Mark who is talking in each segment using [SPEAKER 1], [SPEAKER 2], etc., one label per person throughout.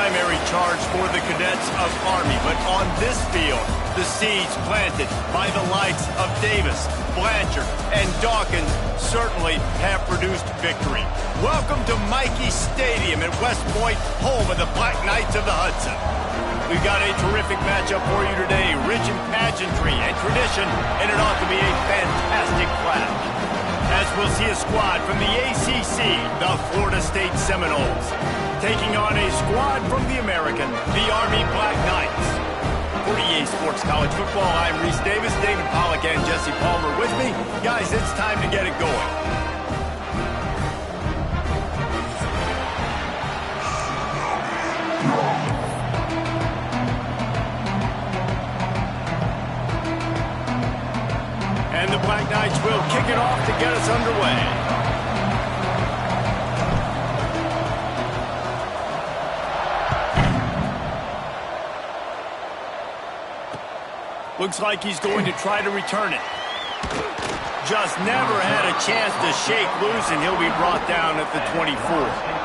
[SPEAKER 1] primary charge for the cadets of Army, but on this field, the seeds planted by the likes of Davis, Blanchard, and Dawkins certainly have produced victory. Welcome to Michie Stadium at West Point, home of the Black Knights of the Hudson. We've got a terrific matchup for you today, rich in pageantry and tradition, and it ought to be a fantastic clash. As we'll see a squad from the ACC, the Florida State Seminoles, taking on a squad from the American, the Army Black Knights. For EA Sports College Football, I'm Reese Davis, David Pollack, and Jesse Palmer with me. Guys, it's time to get it going. And the Black Knights will kick it off to get us underway. Looks like he's going to try to return it. Just never had a chance to shake loose, and he'll be brought down at the 24.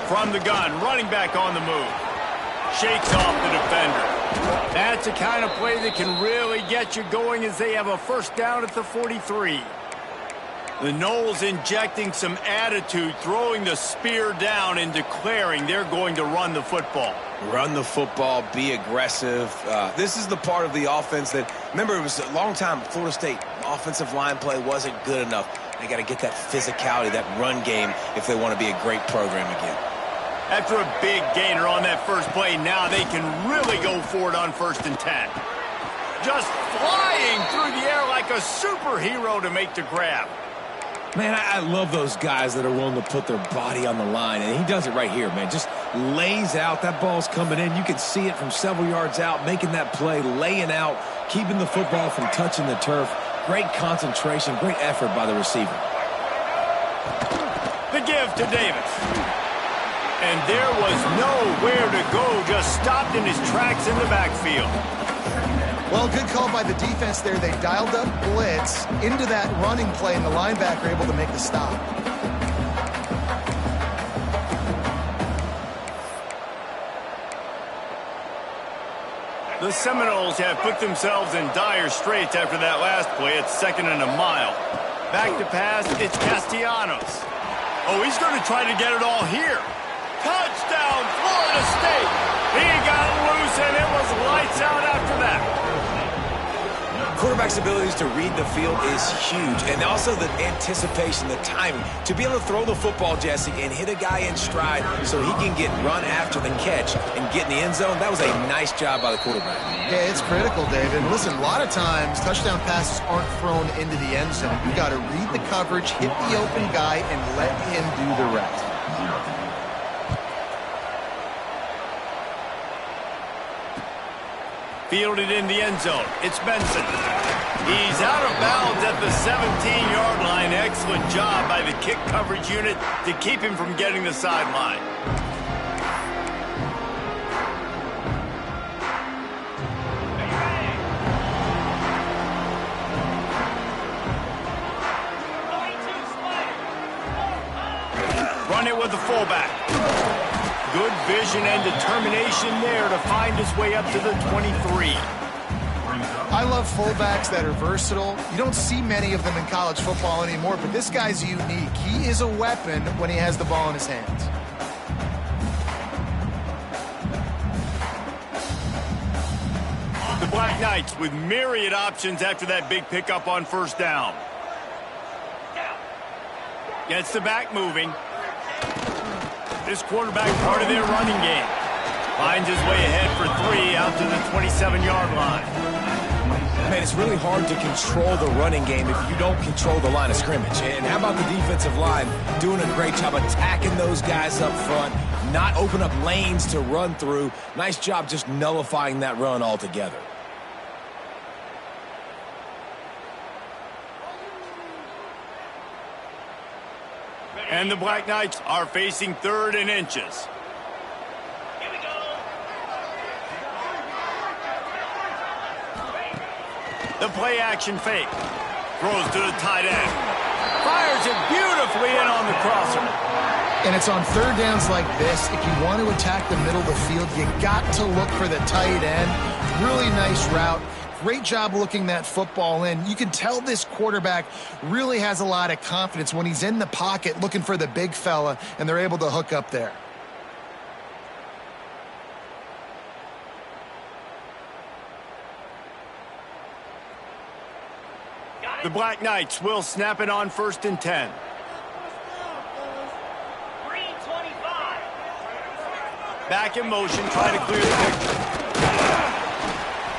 [SPEAKER 1] From the gun, running back on the move. Shakes off the defender. That's the kind of play that can really get you going as they have a first down at the 43. The Noles injecting some attitude, throwing the spear down and declaring they're going to run the football.
[SPEAKER 2] Run the football, be aggressive. This is the part of the offense that, remember, it was a long time, Florida State offensive line play wasn't good enough. They got to get that physicality, that run game, if they want to be a great program again.
[SPEAKER 1] After a big gainer on that first play, now they can really go for it on 1st and 10. Just flying through the air like a superhero to make the grab.
[SPEAKER 3] Man, I love those guys that are willing to put their body on the line, and he does it right here, man. Just lays out. That ball's coming in. You can see it from several yards out, making that play, laying out, keeping the football from touching the turf. Great concentration, great effort by the receiver.
[SPEAKER 1] The give to Davis. And there was nowhere to go, just stopped in his tracks in the backfield.
[SPEAKER 4] Well, good call by the defense there. They dialed up blitz into that running play, and the linebacker able to make the stop.
[SPEAKER 1] The Seminoles have put themselves in dire straits after that last play. It's 2nd and a mile. Back to pass, it's Castellanos. Oh, he's going to try to get it all here. Touchdown, Florida State. He got loose, and it was lights out after that.
[SPEAKER 2] Quarterback's abilities to read the field is huge, and also the anticipation, the timing. To be able to throw the football, Jesse, and hit a guy in stride so he can get run after the catch and get in the end zone, that was a nice job by the quarterback.
[SPEAKER 4] Yeah, it's critical, David. Listen, a lot of times touchdown passes aren't thrown into the end zone. You got to read the coverage, hit the open guy, and let him do the rest.
[SPEAKER 1] Fielded in the end zone. It's Benson. He's out of bounds at the 17-yard line. Excellent job by the kick coverage unit to keep him from getting the sideline. Run it with the fullback. Good vision and determination there to find his way up to the 23.
[SPEAKER 4] I love fullbacks that are versatile. You don't see many of them in college football anymore, but this guy's unique. He is a weapon when he has the ball in his hands.
[SPEAKER 1] The Black Knights with myriad options after that big pickup on 1st down. Gets the back moving. This quarterback part of their running game. Finds his way ahead for 3 out to the 27-yard line.
[SPEAKER 3] Man, it's really hard to control the running game if you don't control the line of scrimmage. And how about the defensive line doing a great job attacking those guys up front, not open up lanes to run through. Nice job just nullifying that run altogether.
[SPEAKER 1] And the Black Knights are facing 3rd and inches. The play action fake. Throws to the tight end. Fires it beautifully in on the crosser.
[SPEAKER 4] And it's on 3rd downs like this. If you want to attack the middle of the field, you got to look for the tight end. Really nice route. Great job looking that football in. You can tell this quarterback really has a lot of confidence when he's in the pocket looking for the big fella, and they're able to hook up there.
[SPEAKER 1] The Black Knights will snap it on 1st and 10. Back in motion, trying to clear the picture.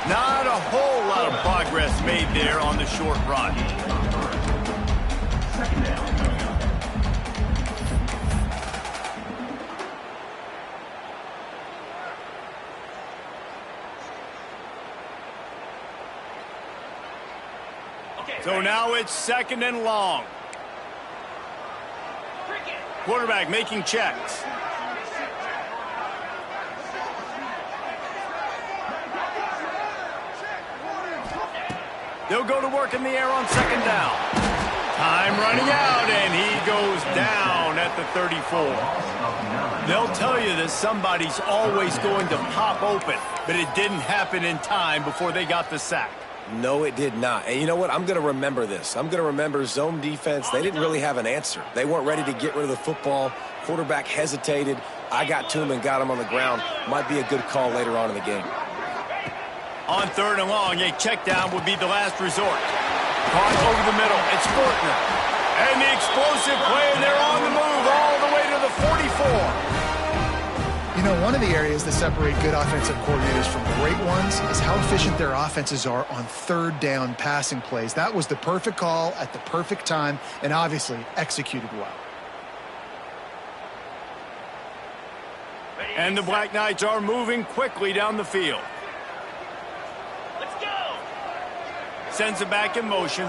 [SPEAKER 1] Not a whole lot of progress made there on the short run. So now it's 2nd and long. Quarterback making checks. They'll go to work in the air on 2nd down. Time running out, and he goes down at the 34. They'll tell you that somebody's always going to pop open, but it didn't happen in time before they got the sack.
[SPEAKER 2] No, it did not. And you know what? I'm going to remember this. I'm going to remember zone defense. They didn't really have an answer. They weren't ready to get rid of the football. Quarterback hesitated. I got to him and got him on the ground. Might be a good call later on in the game.
[SPEAKER 1] On 3rd and long, a check down would be the last resort. Caught over the middle. It's Fortner. And the explosive play, and they're on the move all the way to the 44.
[SPEAKER 4] You know, one of the areas that separate good offensive coordinators from great ones is how efficient their offenses are on 3rd down passing plays. That was the perfect call at the perfect time and obviously executed well.
[SPEAKER 1] And the Black Knights are moving quickly down the field. Let's go! Sends it back in motion.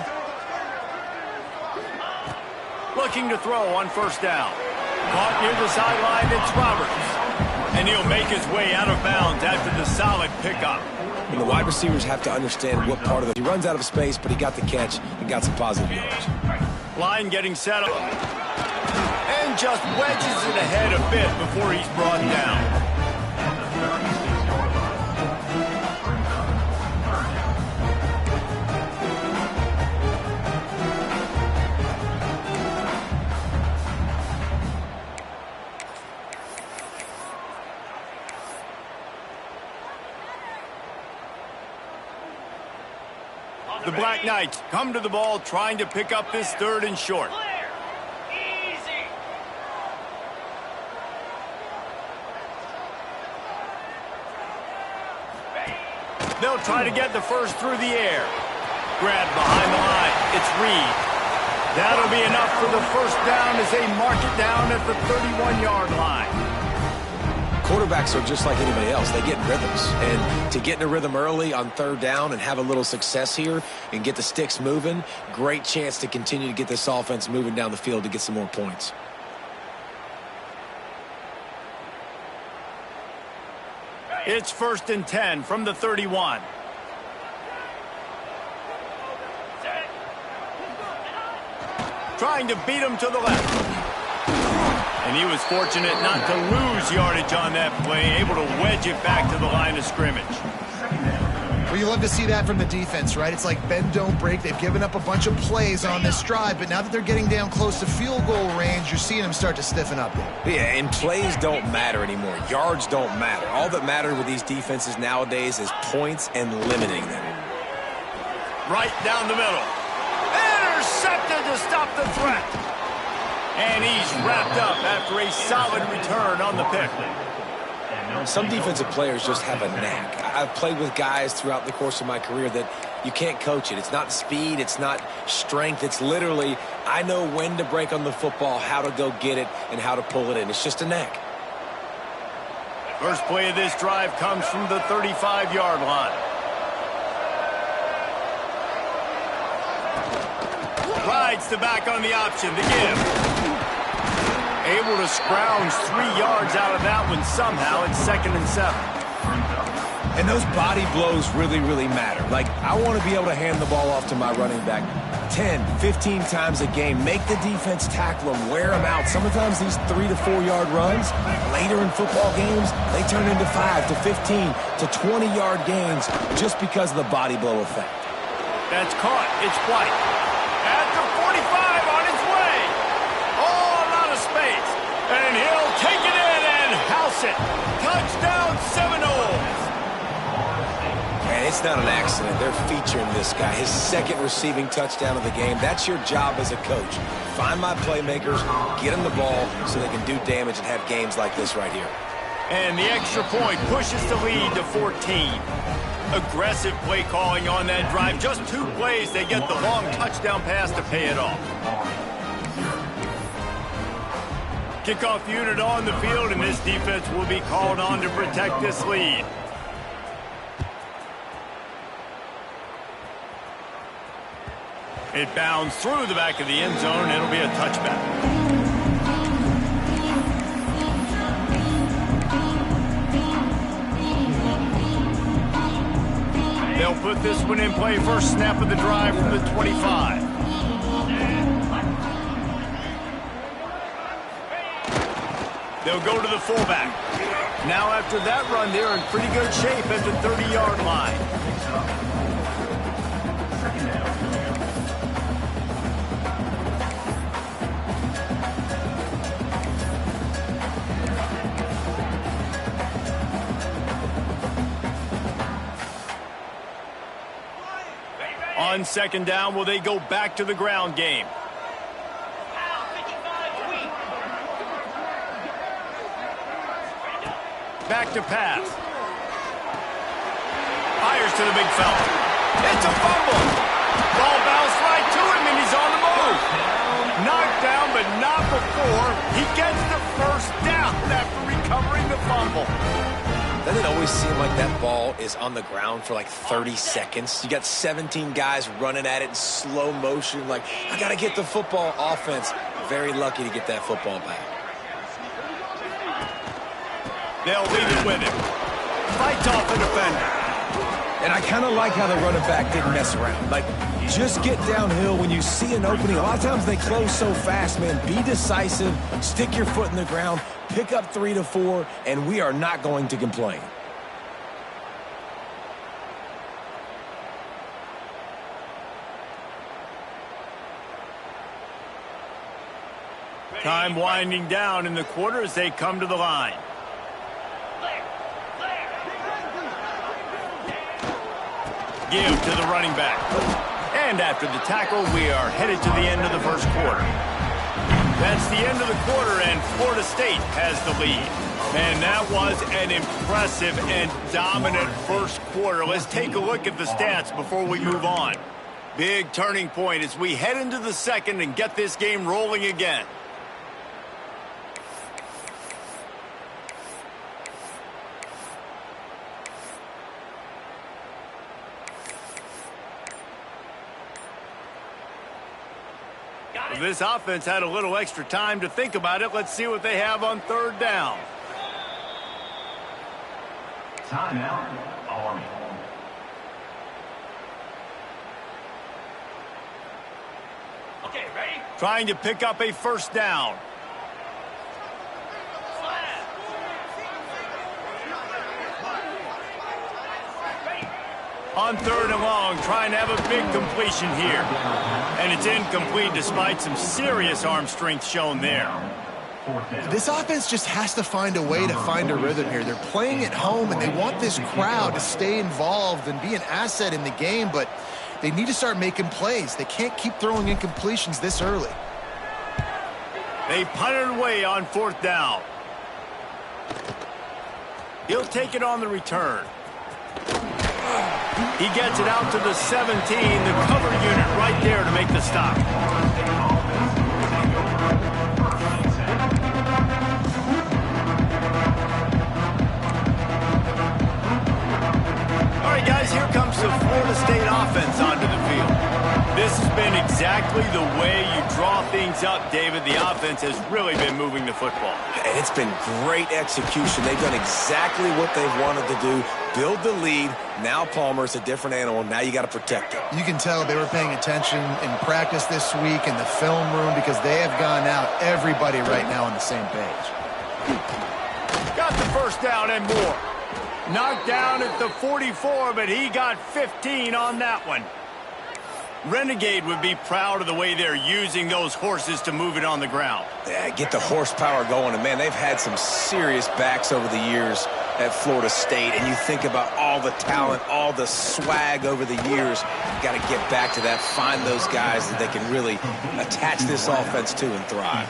[SPEAKER 1] Looking to throw on 1st down. Caught near the sideline, it's Roberts. And he'll make his way out of bounds after the solid pickup.
[SPEAKER 2] And the wide receivers have to understand what part of the... He runs out of space, but he got the catch and got some positive yards.
[SPEAKER 1] Line getting set up. And just wedges it ahead a bit before he's brought down. The Black Knights come to the ball trying to pick up this 3rd and short. Easy. They'll try to get the first through the air. Grabbed behind the line. It's Reed. That'll be enough for the 1st down as they mark it down at the 31-yard line.
[SPEAKER 2] Quarterbacks are just like anybody else. They get in rhythms. And to get in a rhythm early on 3rd down and have a little success here and get the sticks moving, great chance to continue to get this offense moving down the field to get some more points.
[SPEAKER 1] It's 1st and 10 from the 31. Trying to beat him to the left. And he was fortunate not to lose yardage on that play, able to wedge it back to the line of scrimmage.
[SPEAKER 4] Well, you love to see that from the defense, right? It's like bend, don't break. They've given up a bunch of plays on this drive, but now that they're getting down close to field goal range, you're seeing them start to stiffen up there.
[SPEAKER 2] Yeah, and plays don't matter anymore. Yards don't matter. All that matters with these defenses nowadays is points and limiting them.
[SPEAKER 1] Right down the middle. Intercepted to stop the threat. And he's wrapped up after a solid return on the pick.
[SPEAKER 2] Some defensive players just have a knack. I've played with guys throughout the course of my career that you can't coach it. It's not speed. It's not strength. It's literally, I know when to break on the football, how to go get it, and how to pull it in. It's just a knack.
[SPEAKER 1] First play of this drive comes from the 35-yard line. Rides the back on the option, the give. Able to scrounge 3 yards out of that one somehow. It's 2nd and 7.
[SPEAKER 3] And those body blows really, really matter. Like, I want to be able to hand the ball off to my running back 10, 15 times a game. Make the defense tackle them, wear them out. Sometimes these 3 to 4 yard runs, later in football games, they turn into 5 to 15 to 20 yard gains just because of the body blow effect.
[SPEAKER 1] That's caught. It's White. At the 45 on its way. All out of space. And he'll take it in and house it. Touchdown Seminoles.
[SPEAKER 3] And it's not an accident. They're featuring this guy. His 2nd receiving touchdown of the game. That's your job as a coach. Find my playmakers, get them the ball so they can do damage and have games like this right here.
[SPEAKER 1] And the extra point pushes the lead to 14. Aggressive play calling on that drive. Just 2 plays, they get the long touchdown pass to pay it off. Kickoff unit on the field, and this defense will be called on to protect this lead. It bounds through the back of the end zone, and it'll be a touchback. They'll put this one in play. First snap of the drive from the 25. They'll go to the fullback. Now after that run, they're in pretty good shape at the 30-yard line. On 2nd down, will they go back to the ground game? Back to pass. Fires to the big fella. It's a fumble. Ball bounced right to him, and he's on the move. Knocked down, but not before he gets the first down after recovering the fumble.
[SPEAKER 3] Doesn't it always seem like that ball is on the ground for like 30 seconds? You got 17 guys running at it in slow motion. Like, I got to get the football. Offense, very lucky to get that football back.
[SPEAKER 1] They'll leave it with him. Fights off the defender.
[SPEAKER 3] And I kind of like how the running back didn't mess around. Like, just get downhill when you see an opening. A lot of times they close so fast, man. Be decisive. Stick your foot in the ground. Pick up 3 to 4, and we are not going to complain.
[SPEAKER 1] Time winding down in the quarter as they come to the line. Give to the running back. And after the tackle, we are headed to the end of the first quarter. That's the end of the quarter, and Florida State has the lead. And that was an impressive and dominant first quarter. Let's take a look at the stats before we move on. Big turning point as we head into the second and get this game rolling again. This offense had a little extra time to think about it. Let's see what they have on 3rd down.
[SPEAKER 5] Timeout, Army.
[SPEAKER 1] Okay, ready? Trying to pick up a first down. On 3rd and long, trying to have a big completion here. And it's incomplete despite some serious arm strength shown there.
[SPEAKER 4] This offense just has to find a way to find a rhythm here. They're playing at home, and they want this crowd to stay involved and be an asset in the game, but they need to start making plays. They can't keep throwing incompletions this early.
[SPEAKER 1] They punt it away on 4th down. He'll take it on the return. He gets it out to the 17, the cover unit right there to make the stop. All right, guys, here comes the Florida State offense onto the field. This has been exactly the way you draw things up, David. The offense has really been moving the football.
[SPEAKER 2] And it's been great execution. They've done exactly what they've wanted to do. Build the lead. Now Palmer's a different animal. Now you got to protect it.
[SPEAKER 4] You can tell they were paying attention in practice this week in the film room because they have gone out, everybody right now on the same page.
[SPEAKER 1] Got the first down and more. Knocked down at the 44, but he got 15 on that one. Renegade would be proud of the way they're using those horses to move it on the ground.
[SPEAKER 2] Yeah, get the horsepower going. And, man, they've had some serious backs over the years at Florida State. And you think about all the talent, all the swag over the years. You got to get back to that, find those guys that they can really attach this offense to and thrive.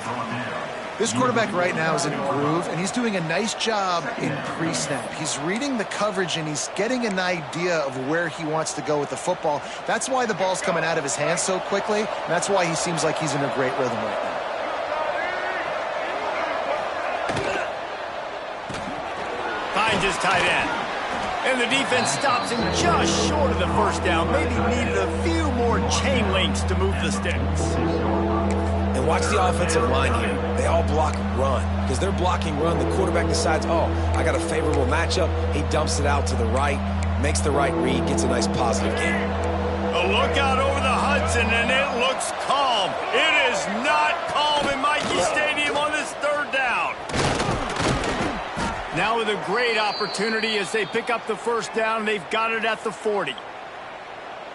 [SPEAKER 4] This quarterback right now is in a groove, and he's doing a nice job in pre-snap. He's reading the coverage, and he's getting an idea of where he wants to go with the football. That's why the ball's coming out of his hands so quickly, and that's why he seems like he's in a great rhythm right now.
[SPEAKER 1] Finds his tight end. And the defense stops him just short of the first down. Maybe needed a few more chain links to move the sticks.
[SPEAKER 2] And watch the offensive line here. They all block run. Because they're blocking run, the quarterback decides, oh, I got a favorable matchup. He dumps it out to the right, makes the right read, gets a nice positive gain.
[SPEAKER 1] A look out over the Hudson, and it looks calm. It is not calm in Mikey Stadium on this third down. Now with a great opportunity as they pick up the first down. They've got it at the 40.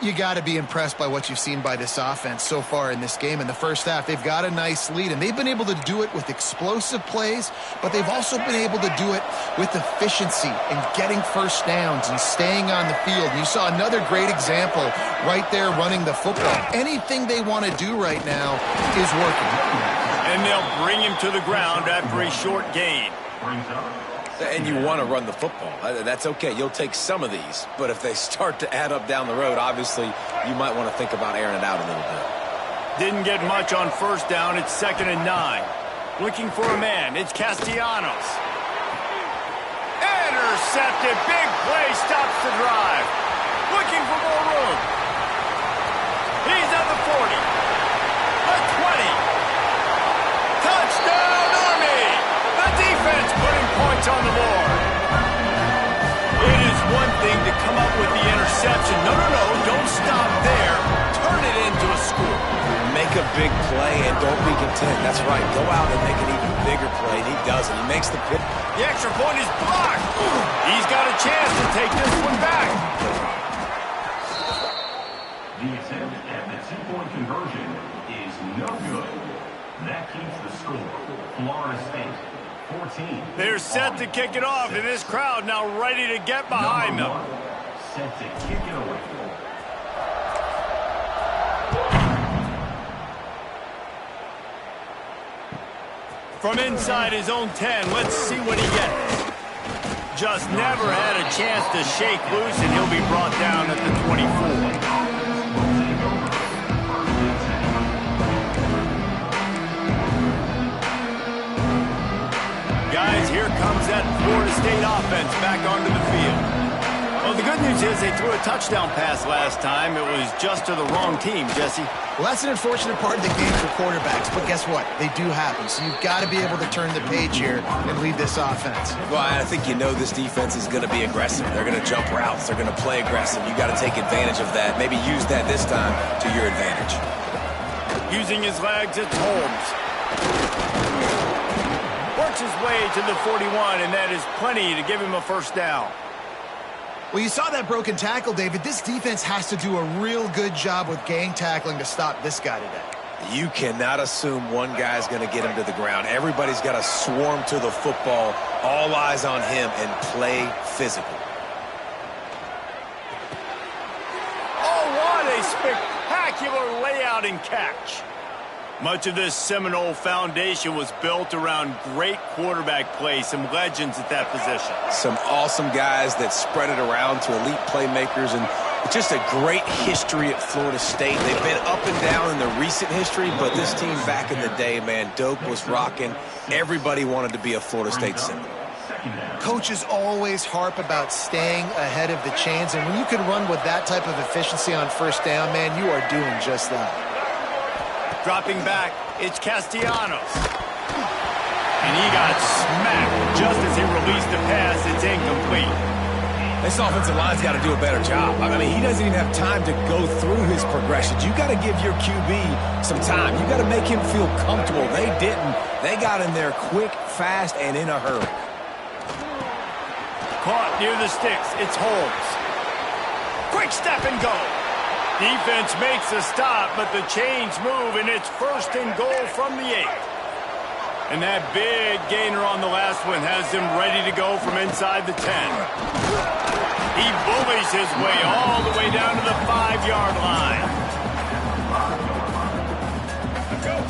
[SPEAKER 4] You got to be impressed by what you've seen by this offense so far in this game. In the first half, they've got a nice lead, and they've been able to do it with explosive plays, but they've also been able to do it with efficiency and getting first downs and staying on the field. And you saw another great example right there running the football. Anything they want to do right now is working.
[SPEAKER 1] And they'll bring him to the ground after a short gain.
[SPEAKER 2] And you want to run the football. That's okay. You'll take some of these. But if they start to add up down the road, obviously, you might want to think about airing it out a little bit.
[SPEAKER 1] Didn't get much on first down. It's 2nd and 9. Looking for a man. It's Castellanos. Intercepted. Big play. Stops the drive. Looking for more room. He's at the 40. The 20. Touchdown, Army. The defense putting points on the board. It is one thing to come up with the interception. No, don't stop there. Turn it into a score.
[SPEAKER 2] Make a big play and don't be content. That's right. Go out and make an even bigger play. And he doesn't. He makes the pick.
[SPEAKER 1] The extra point is blocked. He's got a chance to take this one back.
[SPEAKER 5] The attempt at the two-point conversion is no good. That keeps the score. Florida State 14.
[SPEAKER 1] They're set to kick it off, and this crowd now ready to get behind them.
[SPEAKER 5] Set to kick it away.
[SPEAKER 1] From inside his own 10, let's see what he gets. Just never had a chance to shake loose, and he'll be brought down at the 24. Guys, here comes that Florida State offense back onto the field. Well, the good news is they threw a touchdown pass last time. It was just to the wrong team, Jesse.
[SPEAKER 4] Well, that's an unfortunate part of the game for quarterbacks, but guess what? They do happen, so you've got to be able to turn the page here and lead this offense.
[SPEAKER 2] Well, I think you know this defense is going to be aggressive. They're going to jump routes. They're going to play aggressive. You got to take advantage of that. Maybe use that this time to your advantage.
[SPEAKER 1] Using his legs, it's Holmes. Works his way to the 41, and that is plenty to give him a first down.
[SPEAKER 4] Well, you saw that broken tackle, David. This defense has to do a real good job with gang tackling to stop this guy today.
[SPEAKER 2] You cannot assume one guy's going to get him to the ground. Everybody's got to swarm to the football, all eyes on him, and play physical.
[SPEAKER 1] Oh, what a spectacular layout and catch. Much of this Seminole foundation was built around great quarterback play, some legends at that position.
[SPEAKER 2] Some awesome guys that spread it around to elite playmakers, and just a great history at Florida State. They've been up and down in the recent history, but this team back in the day, man, Doak was rocking. Everybody wanted to be a Florida State Seminole.
[SPEAKER 4] Coaches always harp about staying ahead of the chains, and when you can run with that type of efficiency on first down, man, you are doing just that.
[SPEAKER 1] Dropping back, it's Castellanos. And he got smacked just as he released the pass. It's incomplete.
[SPEAKER 3] This offensive line's got to do a better job. I mean, he doesn't even have time to go through his progressions. You got to give your QB some time. You got to make him feel comfortable. They didn't. They got in there quick, fast, and in a hurry.
[SPEAKER 1] Caught near the sticks. It's Holmes. Quick step and go. Defense makes a stop, but the chains move, and it's 1st and goal from the 8. And that big gainer on the last one has him ready to go from inside the 10. He bullies his way all the way down to the 5-yard line.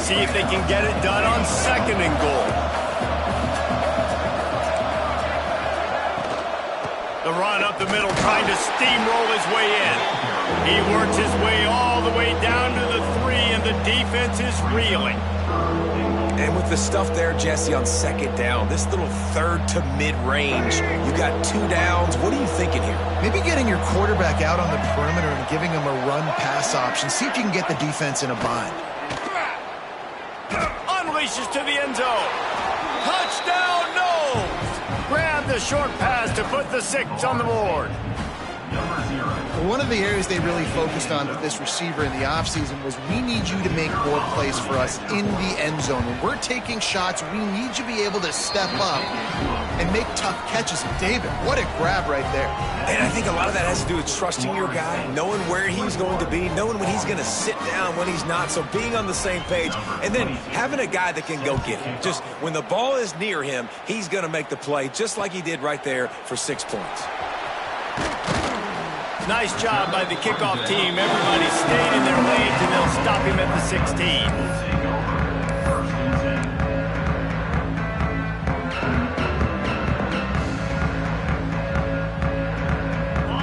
[SPEAKER 1] See if they can get it done on 2nd and goal. The run up the middle, trying to steamroll his way in. He works his way all the way down to the 3, and the defense is reeling.
[SPEAKER 3] And with the stuff there, Jesse, on 2nd down, this little 3rd to mid-range, you got 2 downs. What are you thinking here?
[SPEAKER 4] Maybe getting your quarterback out on the perimeter and giving him a run-pass option. See if you can get the defense in a bind.
[SPEAKER 1] Unleashes to the end zone. Touchdown, no! Grab the short pass to put the 6 on the board.
[SPEAKER 4] One of the areas they really focused on with this receiver in the offseason was we need you to make more plays for us in the end zone. When we're taking shots, we need you to be able to step up and make tough catches. And David, what a grab right there.
[SPEAKER 3] And I think a lot of that has to do with trusting your guy, knowing where he's going to be, knowing when he's going to sit down, when he's not, so being on the same page, and then having a guy that can go get it. Just when the ball is near him, he's going to make the play, just like he did right there for 6 points.
[SPEAKER 1] Nice job by the kickoff team. Everybody stayed in their lanes, and they'll stop him at the 16.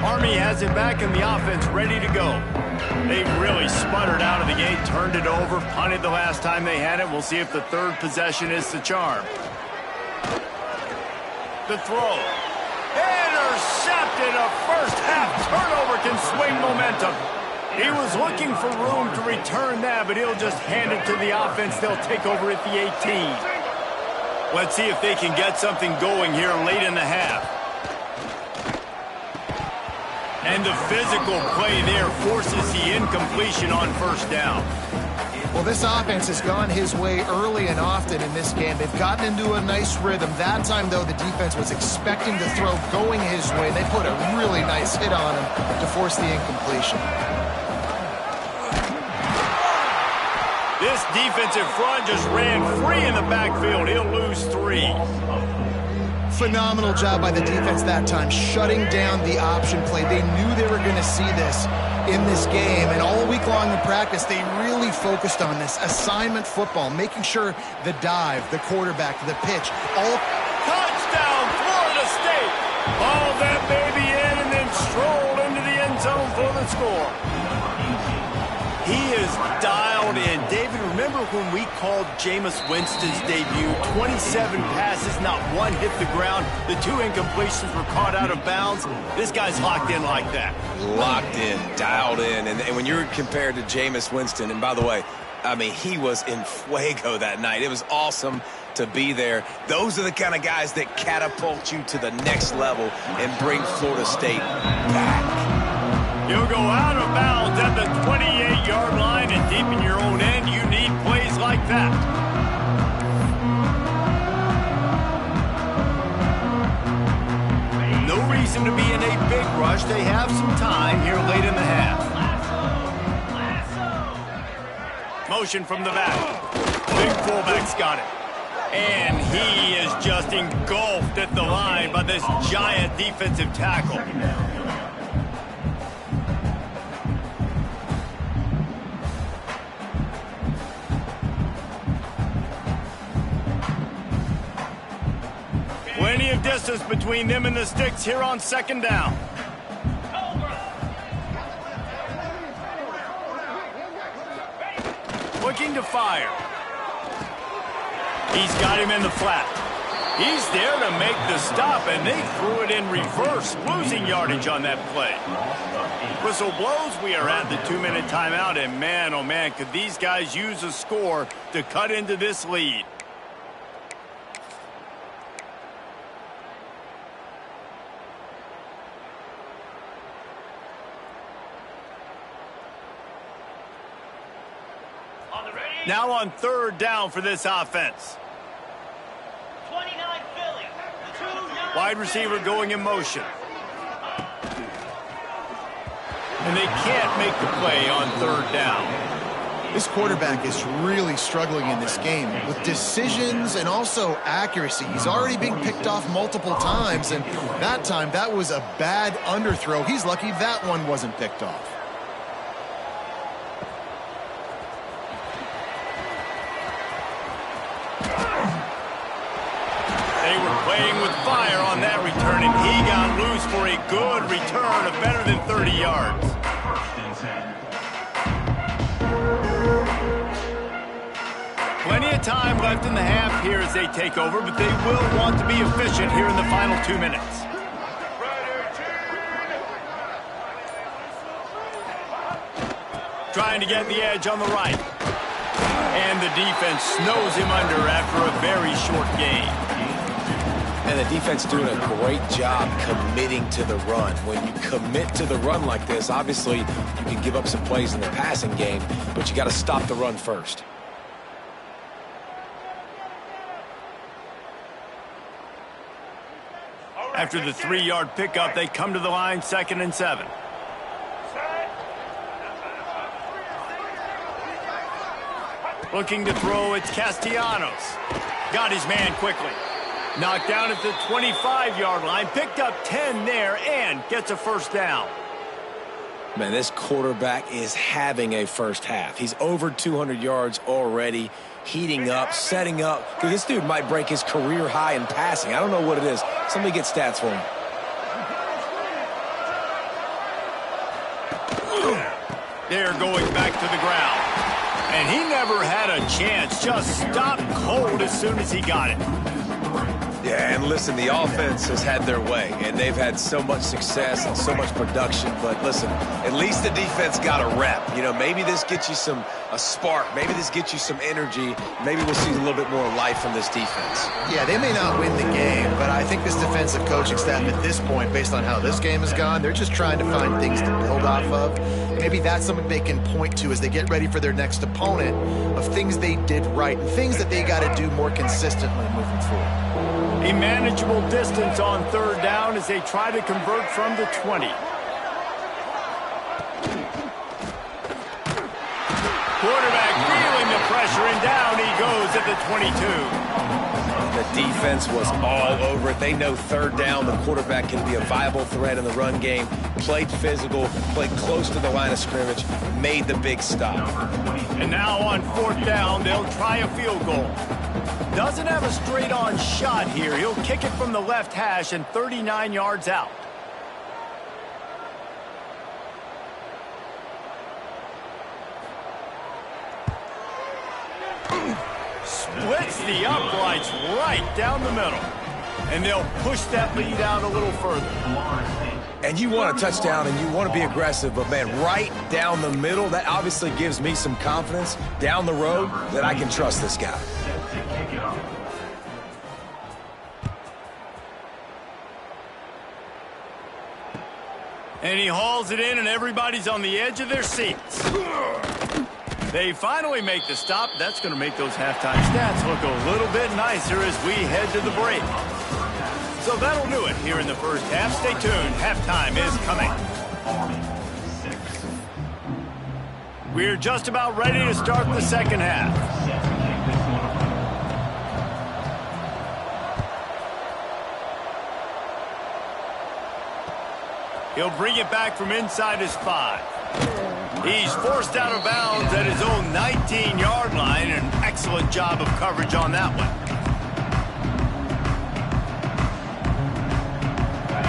[SPEAKER 1] Army has it back in the offense, ready to go. They really sputtered out of the gate, turned it over, punted the last time they had it. We'll see if the 3rd possession is the charm. The throw. Intercepted. A first-half turnover can swing momentum. He was looking for room to return that, but he'll just hand it to the offense. They'll take over at the 18. Let's see if they can get something going here late in the half. And the physical play there forces the incompletion on 1st down.
[SPEAKER 4] Well, this offense has gone his way early and often in this game. They've gotten into a nice rhythm. That time, though, the defense was expecting the throw going his way. They put a really nice hit on him to force the incompletion.
[SPEAKER 1] This defensive front just ran free in the backfield. He'll lose 3.
[SPEAKER 4] Phenomenal job by the defense that time, shutting down the option play. They knew they were going to see this in this game, and all week long in practice, they really focused on this assignment football, making sure the dive, the quarterback, the pitch, all...
[SPEAKER 1] Touchdown, Florida State! Ball that baby in and then strolled into the end zone for the score. He is dialed in. David, remember when we called Jameis Winston's debut? 27 passes, not one hit the ground. The 2 incompletions were caught out of bounds. This guy's locked in like that.
[SPEAKER 2] Locked in, dialed in. And when you're compared to Jameis Winston, and by the way, I mean, he was in fuego that night. It was awesome to be there. Those are the kind of guys that catapult you to the next level and bring Florida State back.
[SPEAKER 1] You'll go out of bounds at the 28-yard line, and deep in your own end, you need plays like that. No reason to be in a big rush. They have some time here late in the half. Motion from the back. Big fullback's got it. And he is just engulfed at the line by this giant defensive tackle. Plenty of distance between them and the sticks here on 2nd down. Looking to fire. He's got him in the flat. He's there to make the stop, and they threw it in reverse, losing yardage on that play. Whistle blows, we are at the 2-minute timeout, and man, oh man, could these guys use a score to cut into this lead. Now on 3rd down for this offense.
[SPEAKER 6] 29 Philly.
[SPEAKER 1] Wide receiver going in motion. And they can't make the play on 3rd down.
[SPEAKER 4] This quarterback is really struggling in this game with decisions and also accuracy. He's already being picked off multiple times, and that time that was a bad underthrow. He's lucky that one wasn't picked off.
[SPEAKER 1] They were playing with fire on that return, and he got loose for a good return of better than 30 yards. Plenty of time left in the half here as they take over, but they will want to be efficient here in the final 2 minutes. Trying to get the edge on the right. And the defense snows him under after a very short gain.
[SPEAKER 2] And the defense doing a great job committing to the run. When you commit to the run like this, obviously you can give up some plays in the passing game, but you got to stop the run first.
[SPEAKER 1] After the 3-yard pickup, they come to the line, 2nd and 7. Looking to throw, it's Castellanos. Got his man quickly. Knocked down at the 25-yard line, picked up 10 there, and gets a 1st down.
[SPEAKER 2] Man, this quarterback is having a first half. He's over 200 yards already, heating up, setting up. Dude, this dude might break his career high in passing. I don't know what it is. Somebody get stats for him.
[SPEAKER 1] They're going back to the ground. And he never had a chance, just stopped cold as soon as he got it.
[SPEAKER 2] Yeah, and listen, the offense has had their way, and they've had so much success and so much production. But listen, at least the defense got a rep. You know, maybe this gets you a spark. Maybe this gets you some energy. Maybe we'll see a little bit more life from this defense.
[SPEAKER 4] Yeah, they may not win the game, but I think this defensive coaching staff at this point, based on how this game has gone, they're just trying to find things to build off of. And maybe that's something they can point to as they get ready for their next opponent, of things they did right and things that they got to do more consistently moving forward.
[SPEAKER 1] A manageable distance on 3rd down as they try to convert from the 20. Quarterback feeling the pressure, and down he goes at the 22.
[SPEAKER 2] The defense was all over it. They know 3rd down, the quarterback can be a viable threat in the run game. Played physical, played close to the line of scrimmage, made the big stop.
[SPEAKER 1] And now on 4th down, they'll try a field goal. Doesn't have a straight-on shot here. He'll kick it from the left hash and 39 yards out. Splits the uprights right down the middle. And they'll push that lead out a little further.
[SPEAKER 2] And you want a touchdown and you want to be aggressive, but man, right down the middle, that obviously gives me some confidence down the road that I can trust this guy.
[SPEAKER 1] And he hauls it in, and everybody's on the edge of their seats. They finally make the stop. That's going to make those halftime stats look a little bit nicer as we head to the break. So that'll do it here in the first half. Stay tuned. Halftime is coming. We're just about ready to start the second half. He'll bring it back from inside his 5. He's forced out of bounds at his own 19-yard line. An excellent job of coverage on that one.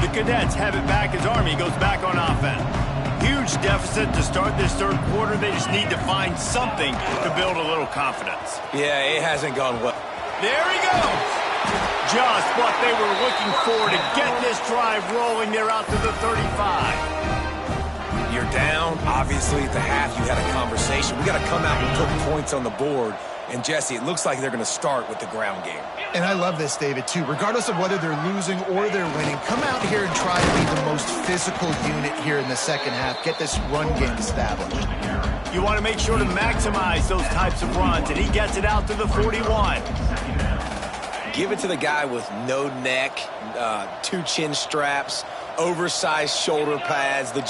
[SPEAKER 1] The Cadets have it back as Army goes back on offense. Huge deficit to start this 3rd quarter. They just need to find something to build a little confidence.
[SPEAKER 2] Yeah, it hasn't gone well.
[SPEAKER 1] There he goes. Just what they were looking for to get this drive rolling. They're out to the 35.
[SPEAKER 2] You're down. Obviously, at the half, you had a conversation. We got to come out and put points on the board. And, Jesse, it looks like they're going to start with the ground game.
[SPEAKER 4] And I love this, David, too. Regardless of whether they're losing or they're winning, come out here and try to be the most physical unit here in the second half. Get this run game established.
[SPEAKER 1] You want to make sure to maximize those types of runs, and he gets it out to the 41.
[SPEAKER 2] Give it to the guy with no neck, 2 chin straps, oversized shoulder pads, the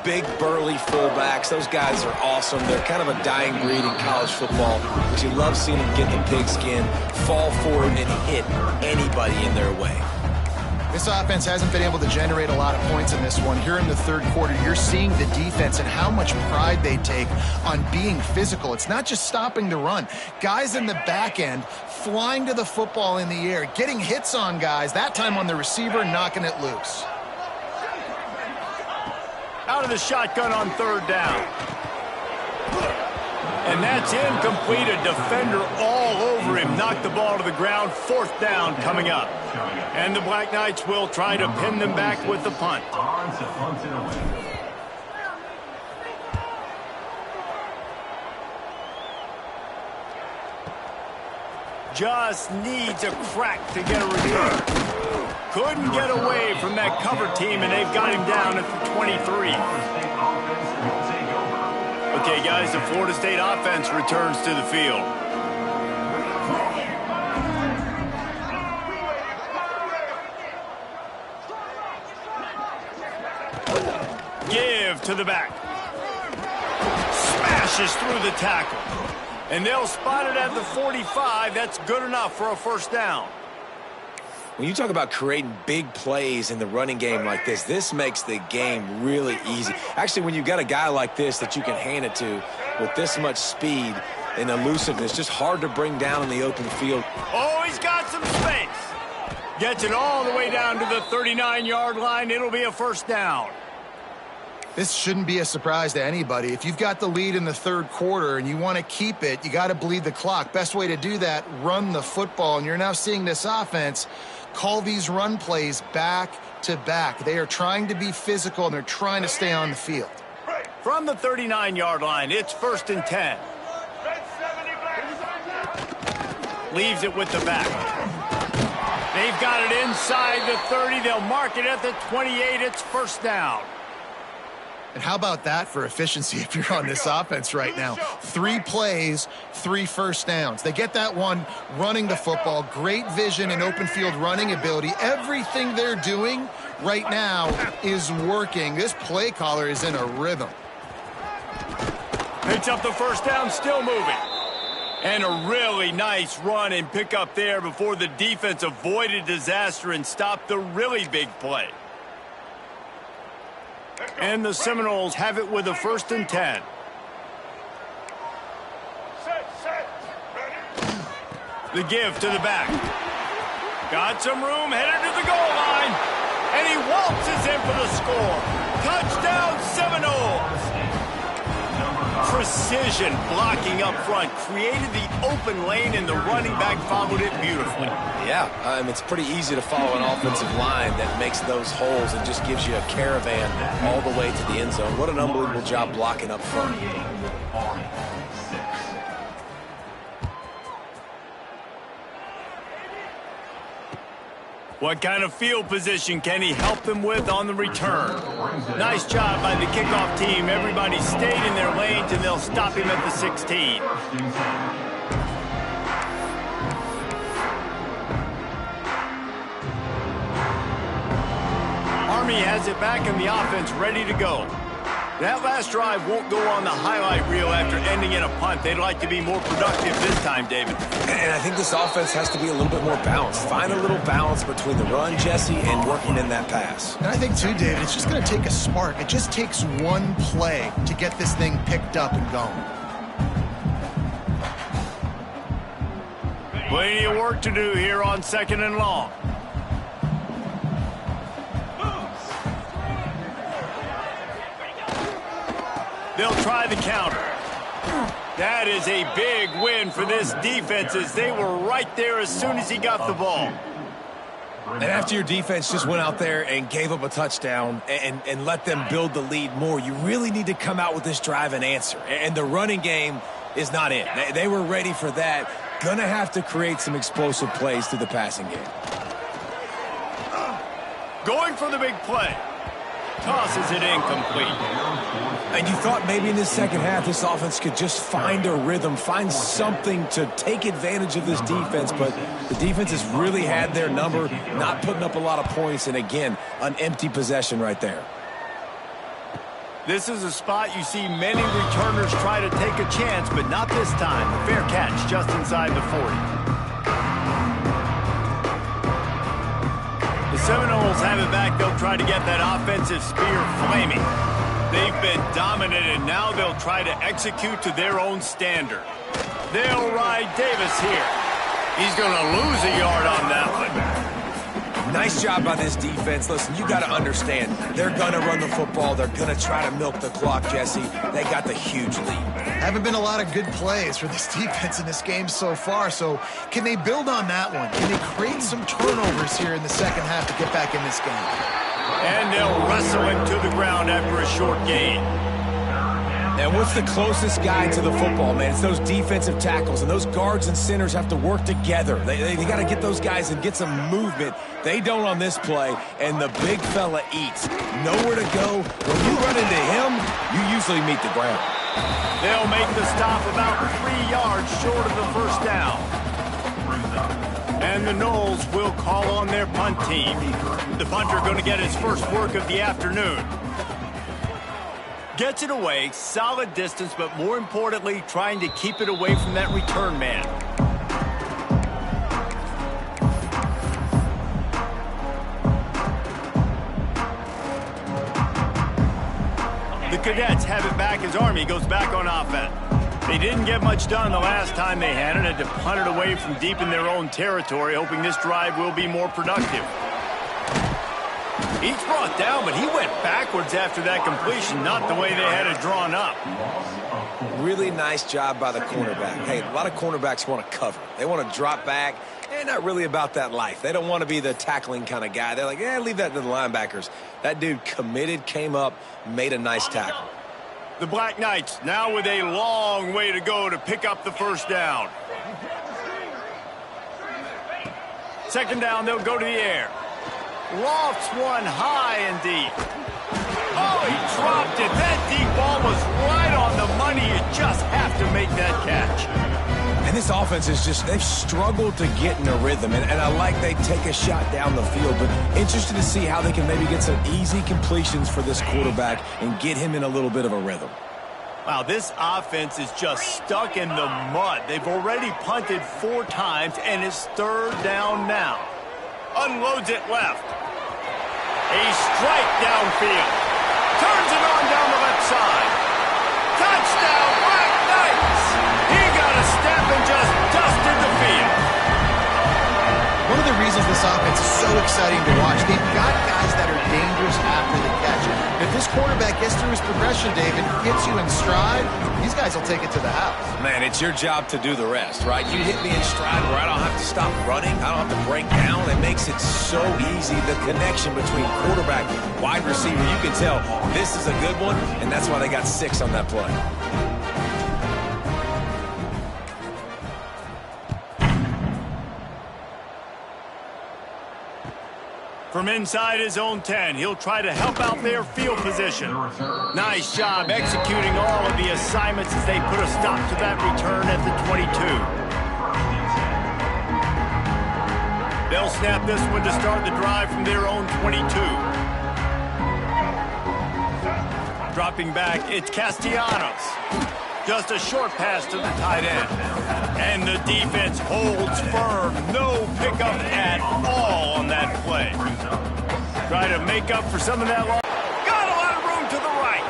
[SPEAKER 2] big burly fullbacks. Those guys are awesome. They're kind of a dying breed in college football, but you love seeing them get the pigskin, fall forward, and hit anybody in their way.
[SPEAKER 4] This offense hasn't been able to generate a lot of points in this one. Here in the third quarter, you're seeing the defense and how much pride they take on being physical. It's not just stopping the run. Guys in the back end flying to the football in the air, getting hits on guys, that time on the receiver, knocking it loose.
[SPEAKER 1] Out of the shotgun on third down. And that's incomplete. A defender all over him. Knocked the ball to the ground. Fourth down coming up. And the Black Knights will try to pin them back with the punt. Just needs a crack to get a return. Couldn't get away from that cover team, and they've got him down at the 23. Okay, guys, the Florida State offense returns to the field. Give to the back. Smashes through the tackle. And they'll spot it at the 45. That's good enough for a first down.
[SPEAKER 2] When you talk about creating big plays in the running game like this makes the game really easy. Actually, when you've got a guy like this that you can hand it to with this much speed and elusiveness, just hard to bring down in the open field.
[SPEAKER 1] Oh, he's got some space. Gets it all the way down to the 39-yard line. It'll be a first down.
[SPEAKER 4] This shouldn't be a surprise to anybody. If you've got the lead in the third quarter and you want to keep it, you got to bleed the clock. Best way to do that, run the football. And you're now seeing this offense call these run plays back to back. They are trying to be physical, and they're trying to stay on the field.
[SPEAKER 1] From the 39-yard line, it's 1st and 10. Leaves it with the back. They've got it inside the 30. They'll mark it at the 28. It's first down.
[SPEAKER 4] And how about that for efficiency if you're on this offense right now? 3 plays, 3 first downs. They get that one running the football. Great vision and open field running ability. Everything they're doing right now is working. This play caller is in a rhythm.
[SPEAKER 1] Picks up the first down, still moving. And a really nice run and pick up there before the defense avoided disaster and stopped the really big play. And the Seminoles have it with a 1st and 10. The give to the back. Got some room, headed to the goal line. And he waltzes in for the score. Touchdown Seminoles. Precision blocking up front. Created the open lane, and the running back followed it beautifully.
[SPEAKER 2] Yeah, it's pretty easy to follow an offensive line that makes those holes and just gives you a caravan all the way to the end zone. What an unbelievable job blocking up front.
[SPEAKER 1] What kind of field position can he help them with on the return? Nice job by the kickoff team. Everybody stayed in their lanes, and they'll stop him at the 16. Army has it back in the offense, ready to go. That last drive won't go on the highlight reel after ending in a punt. They'd like to be more productive this time, David.
[SPEAKER 2] And I think this offense has to be a little bit more balanced. Find a little balance between the run, Jesse, and working in that pass.
[SPEAKER 4] And I think, too, David, it's just going to take a spark. It just takes one play to get this thing picked up and going.
[SPEAKER 1] Plenty of work to do here on 2nd and long. They'll try the counter. That is a big win for this defense as they were right there as soon as he got the ball.
[SPEAKER 3] And after your defense just went out there and gave up a touchdown and let them build the lead more, you really need to come out with this drive and answer. And the running game is not it. They were ready for that. Gonna have to create some explosive plays through the passing game.
[SPEAKER 1] Going for the big play. Tosses it incomplete.
[SPEAKER 3] And you thought maybe in the second half this offense could just find a rhythm, find something to take advantage of this defense, but the defense has really had their number, not putting up a lot of points, and again, an empty possession right there.
[SPEAKER 1] This is a spot you see many returners try to take a chance, but not this time. A fair catch just inside the 40. The Seminoles have it back. They'll try to get that offensive spear flaming. They've been dominant, and now they'll try to execute to their own standard. They'll ride Davis here. He's going to lose a yard on that one.
[SPEAKER 3] Nice job by this defense. Listen, you got to understand, they're going to run the football. They're going to try to milk the clock, Jesse. They got the huge lead.
[SPEAKER 4] Haven't been a lot of good plays for this defense in this game so far, so can they build on that one? Can they create some turnovers here in the second half to get back in this game?
[SPEAKER 1] And they'll wrestle him to the ground after a short gain.
[SPEAKER 3] And what's the closest guy to the football, man? It's those defensive tackles, and those guards and centers have to work together. They got to get those guys and get some movement. They don't on this play, and the big fella eats. Nowhere to go. When you run into him, you usually meet the ground.
[SPEAKER 1] They'll make the stop about 3 yards short of the first down. And the Noles will call on their punt team. The punter going to get his first work of the afternoon. Gets it away, solid distance, but more importantly, trying to keep it away from that return man. The Cadets have it back as Army goes back on offense. They didn't get much done the last time they had it, had to punt it away from deep in their own territory, hoping this drive will be more productive. He's brought down, but he went backwards after that completion, not the way they had it drawn up.
[SPEAKER 2] Really nice job by the cornerback. Hey, a lot of cornerbacks want to cover. They want to drop back. They're not really about that life. They don't want to be the tackling kind of guy. They're like, leave that to the linebackers. That dude committed, came up, made a nice tackle.
[SPEAKER 1] The Black Knights now with a long way to go to pick up the first down. Second down, they'll go to the air. Lofts one high and deep. Oh, he dropped it. That deep ball was right on the money. You just have to make that catch.
[SPEAKER 3] And this offense is just, they've struggled to get in a rhythm. And I like they take a shot down the field, but interested to see how they can maybe get some easy completions for this quarterback and get him in a little bit of a rhythm.
[SPEAKER 1] Wow, this offense is just stuck in the mud. They've already punted 4 times, and it's third down now. Unloads it left. A strike downfield. Turns it on down the left side. Touchdown, Black Knights! He got a step and just dusted the field.
[SPEAKER 4] One of the reasons this offense is so exciting to watch, they've got guys that are dangerous after the catch. If this quarterback gets through his progression, David, gets you in stride, these guys will take it to the house.
[SPEAKER 3] Man, it's your job to do the rest, right? You hit me in stride where I don't have to stop running. I don't have to break down. It makes it so easy. The connection between quarterback and wide receiver, you can tell this is a good one, and that's why they got 6 on that play.
[SPEAKER 1] From inside his own 10, he'll try to help out their field position. Nice job executing all of the assignments as they put a stop to that return at the 22. They'll snap this one to start the drive from their own 22. Dropping back, it's Castellanos. Just a short pass to the tight end. And the defense holds firm. No pickup at all on that play. Try to make up for some of that loss. Got a lot of room to the right.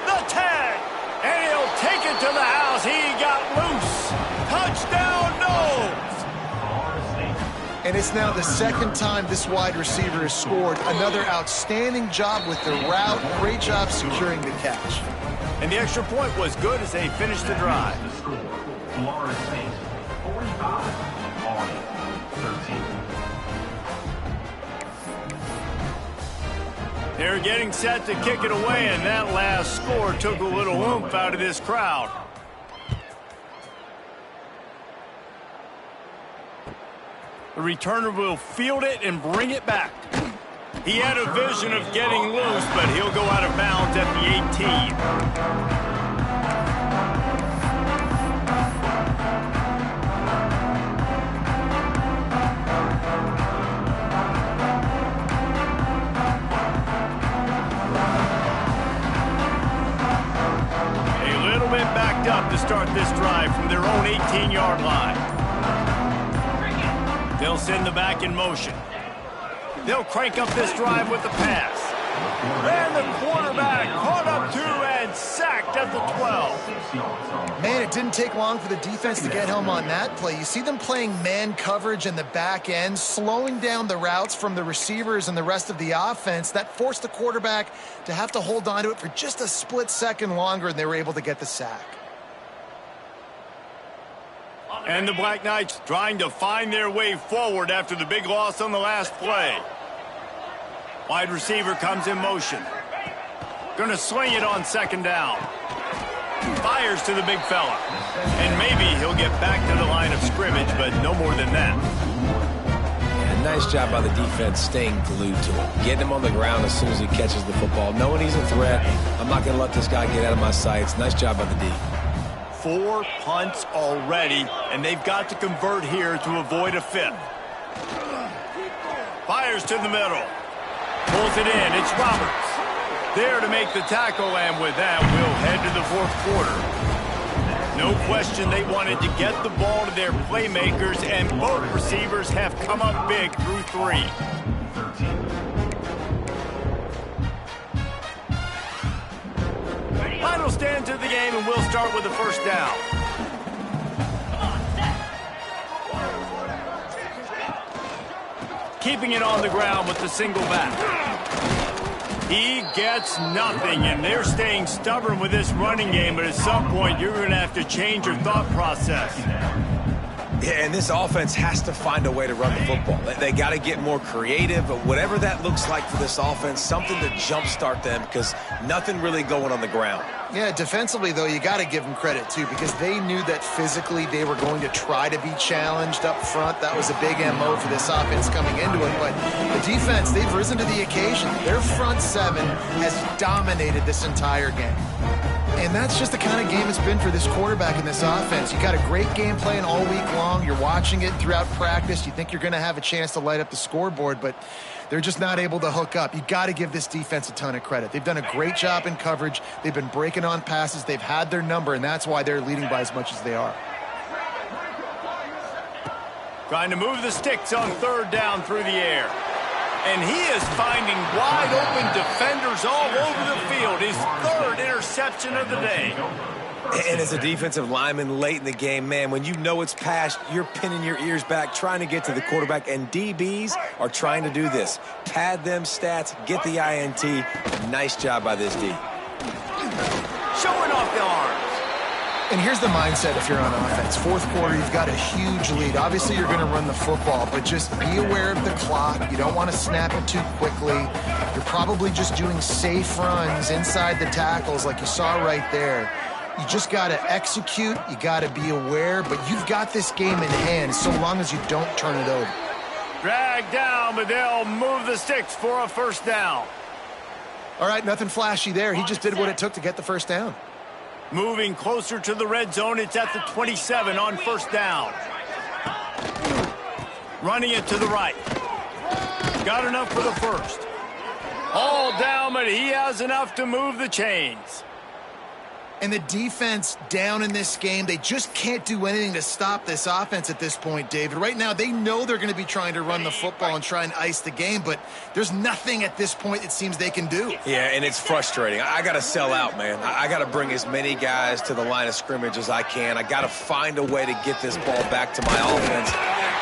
[SPEAKER 1] The tag. And he'll take it to the house. He got loose. Touchdown, Noles.
[SPEAKER 4] And it's now the second time this wide receiver has scored. Another outstanding job with the route. Great job securing the catch.
[SPEAKER 1] And the extra point was good as they finished the drive.
[SPEAKER 5] The score, Florida State 45, Army 13.
[SPEAKER 1] They're getting set to kick it away, and that last score took a little oomph out of this crowd. The returner will field it and bring it back. He had a vision of getting loose, but he'll go out of bounds at the 18. Backed up to start this drive from their own 18-yard line. They'll send the back in motion. They'll crank up this drive with the pass. And the quarterback caught up to and sacked at the 12.
[SPEAKER 4] Man, it didn't take long for the defense to get home on that play. You see them playing man coverage in the back end, slowing down the routes from the receivers and the rest of the offense. That forced the quarterback to have to hold on to it for just a split second longer, and they were able to get the sack.
[SPEAKER 1] And the Black Knights trying to find their way forward after the big loss on the last play. Wide receiver comes in motion. Going to swing it on second down. Fires to the big fella. And maybe he'll get back to the line of scrimmage, but no more than that.
[SPEAKER 3] Yeah, nice job by the defense staying glued to him. Getting him on the ground as soon as he catches the football. Knowing he's a threat. I'm not going to let this guy get out of my sights. Nice job by the D.
[SPEAKER 1] 4 punts already, and they've got to convert here to avoid a 5th. Fires to the middle. Pulls it in. It's Roberts. There to make the tackle, and with that, we'll head to the 4th quarter. No question they wanted to get the ball to their playmakers, and both receivers have come up big through 3. Final stands of the game, and we'll start with the first down. Keeping it on the ground with the single back. He gets nothing, and they're staying stubborn with this running game, but at some point, you're going to have to change your thought process.
[SPEAKER 2] Yeah, and this offense has to find a way to run the football. They got to get more creative, but whatever that looks like for this offense, something to jumpstart them because nothing really going on the ground.
[SPEAKER 4] Yeah, defensively, though, you got to give them credit, too, because they knew that physically they were going to try to be challenged up front. That was a big MO for this offense coming into it. But the defense, they've risen to the occasion. Their front 7 has dominated this entire game. And that's just the kind of game it's been for this quarterback in this offense. You got a great game plan all week long. You're watching it throughout practice. You think you're going to have a chance to light up the scoreboard, but they're just not able to hook up. You got to give this defense a ton of credit. They've done a great job in coverage. They've been breaking on passes. They've had their number, and that's why they're leading by as much as they are.
[SPEAKER 1] Trying to move the sticks on 3rd down through the air. And he is finding wide-open defenders all over the field. His 3rd interception of the day.
[SPEAKER 2] And as a defensive lineman late in the game, man, when you know it's past, you're pinning your ears back, trying to get to the quarterback, and DBs are trying to do this. Pad them stats, get the INT. Nice job by this D.
[SPEAKER 1] Showing off the arms.
[SPEAKER 4] And here's the mindset if you're on offense. 4th quarter, you've got a huge lead. Obviously, you're going to run the football, but just be aware of the clock. You don't want to snap it too quickly. You're probably just doing safe runs inside the tackles like you saw right there. You just got to execute. You got to be aware, but you've got this game in hand so long as you don't turn it over.
[SPEAKER 1] Drag down, but they'll move the sticks for a 1st down.
[SPEAKER 4] All right, nothing flashy there. He just did what it took to get the 1st down.
[SPEAKER 1] Moving closer to the red zone. It's at the 27 on 1st down. Running it to the right. Got enough for the 1st. All down, but he has enough to move the chains.
[SPEAKER 4] And the defense down in this game, they just can't do anything to stop this offense at this point, David. Right now, they know they're going to be trying to run the football and try and ice the game, but there's nothing at this point it seems they can do.
[SPEAKER 2] Yeah, and it's frustrating. I got to sell out, man. I got to bring as many guys to the line of scrimmage as I can. I got to find a way to get this ball back to my offense.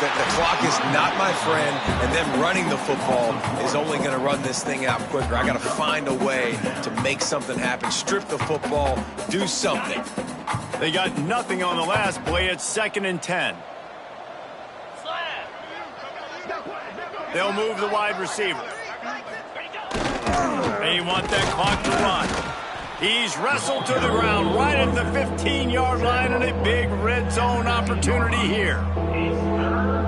[SPEAKER 2] the clock is not my friend, and them running the football is only going to run this thing out quicker. I got to find a way to make something happen, strip the football, do something.
[SPEAKER 1] They got nothing on the last play. It's 2nd and 10. They'll move the wide receiver. They want that clock to run. He's wrestled to the ground right at the 15-yard line, and a big red zone opportunity here.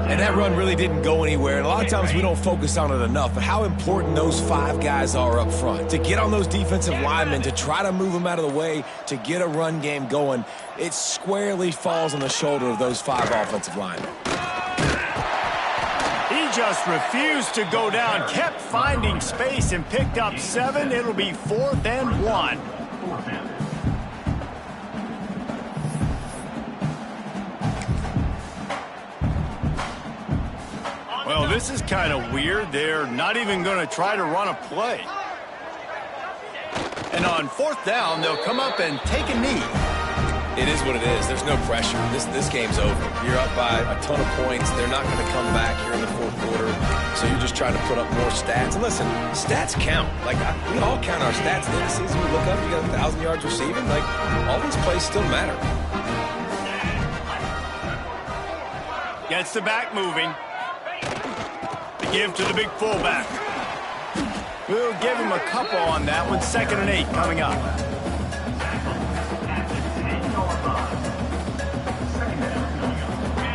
[SPEAKER 2] And that run really didn't go anywhere. And a lot of times we don't focus on it enough, but how important those 5 guys are up front. To get on those defensive linemen, to try to move them out of the way, to get a run game going, it squarely falls on the shoulder of those 5 offensive linemen.
[SPEAKER 1] He just refused to go down, kept finding space, and picked up 7. It'll be 4th and 1. Well, this is kind of weird. They're not even going to try to run a play. And on 4th down, they'll come up and take a knee.
[SPEAKER 2] It is what it is. There's no pressure. This game's over. You're up by a ton of points. They're not going to come back here in the 4th quarter. So you're just trying to put up more stats. And listen, stats count. Like, we all count our stats. This season, we look up, you got 1,000 yards receiving. Like, all these plays still matter.
[SPEAKER 1] Gets the back moving. The give to the big fullback. We'll give him a couple on that one. 2nd and 8 coming up.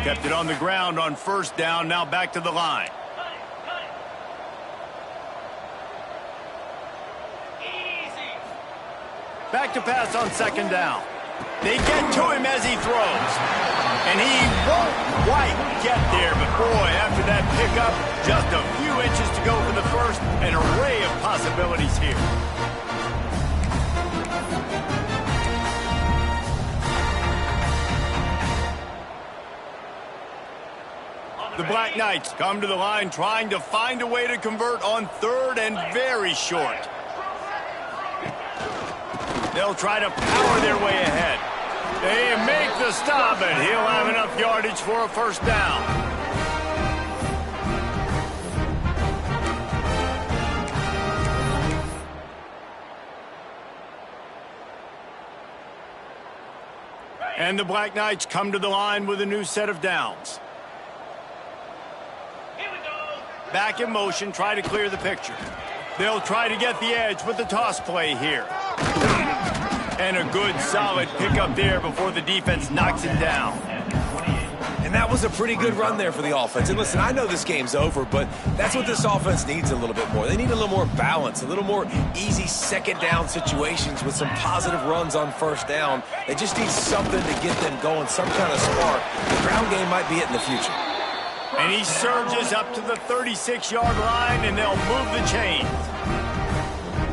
[SPEAKER 1] Kept it on the ground on 1st down. Now back to the line. Back to pass on 2nd down. They get to him as he throws. And he won't quite get there. But boy, after that pickup, just a few inches to go for the first. An array of possibilities here. The Black Knights come to the line trying to find a way to convert on 3rd and very short. They'll try to power their way ahead. They make the stop, and he'll have enough yardage for a 1st down. And the Black Knights come to the line with a new set of downs. Back in motion, try to clear the picture. They'll try to get the edge with the toss play here. And a good, solid pickup there before the defense knocks him down.
[SPEAKER 2] And that was a pretty good run there for the offense. And listen, I know this game's over, but that's what this offense needs a little bit more. They need a little more balance, a little more easy 2nd down situations with some positive runs on 1st down. They just need something to get them going, some kind of spark. The ground game might be it in the future.
[SPEAKER 1] And he surges up to the 36-yard line, and they'll move the chains.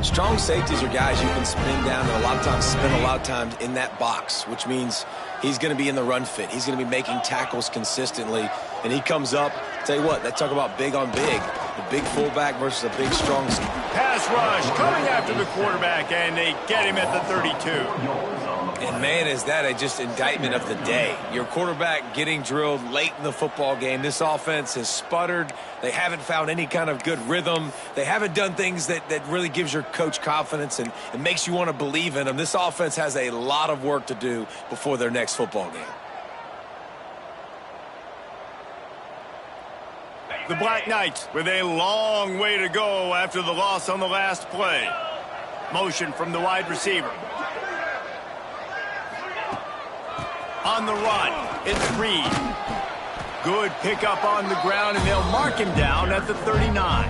[SPEAKER 2] Strong safeties are guys you can spin down and a lot of times spend a lot of time in that box, which means he's going to be in the run fit. He's going to be making tackles consistently, and he comes up. Tell you what, they talk about big on big. The big fullback versus a big, strong.
[SPEAKER 1] Pass rush coming after the quarterback, and they get him at the 32.
[SPEAKER 2] And, man, is that just indictment of the day. Your quarterback getting drilled late in the football game. This offense has sputtered. They haven't found any kind of good rhythm. They haven't done things that really gives your coach confidence and makes you want to believe in them. This offense has a lot of work to do before their next football game.
[SPEAKER 1] The Black Knights with a long way to go after the loss on the last play. Motion from the wide receiver. On the run, it's Reed. Good pickup on the ground, and they'll mark him down at the 39.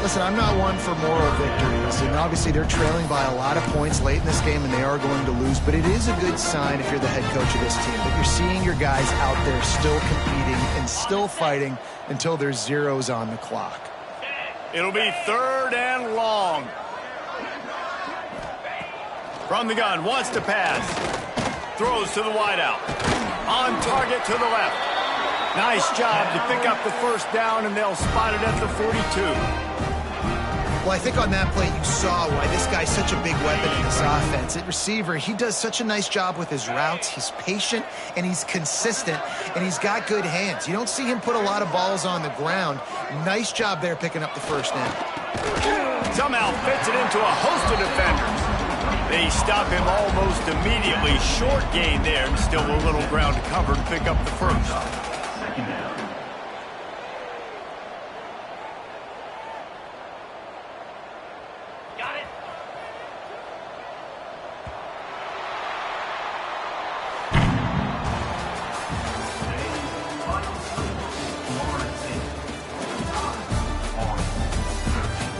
[SPEAKER 4] Listen, I'm not one for moral victories, and obviously they're trailing by a lot of points late in this game, and they are going to lose, but it is a good sign if you're the head coach of this team that you're seeing your guys out there still competing and still fighting until there's zeros on the clock.
[SPEAKER 1] It'll be 3rd and long. From the gun, wants to pass. Throws to the wideout. On target to the left. Nice job to pick up the 1st down, and they'll spot it at the 42.
[SPEAKER 4] Well, I think on that play you saw why this guy's such a big weapon in this offense. At receiver, he does such a nice job with his routes. He's patient, and he's consistent, and he's got good hands. You don't see him put a lot of balls on the ground. Nice job there picking up the first down.
[SPEAKER 1] Somehow fits it into a host of defenders. They stop him almost immediately. Short gain there, and still a little ground to cover to pick up the first.
[SPEAKER 5] Second down.
[SPEAKER 6] Got it.
[SPEAKER 5] Final score, Florida State 5, Army 13.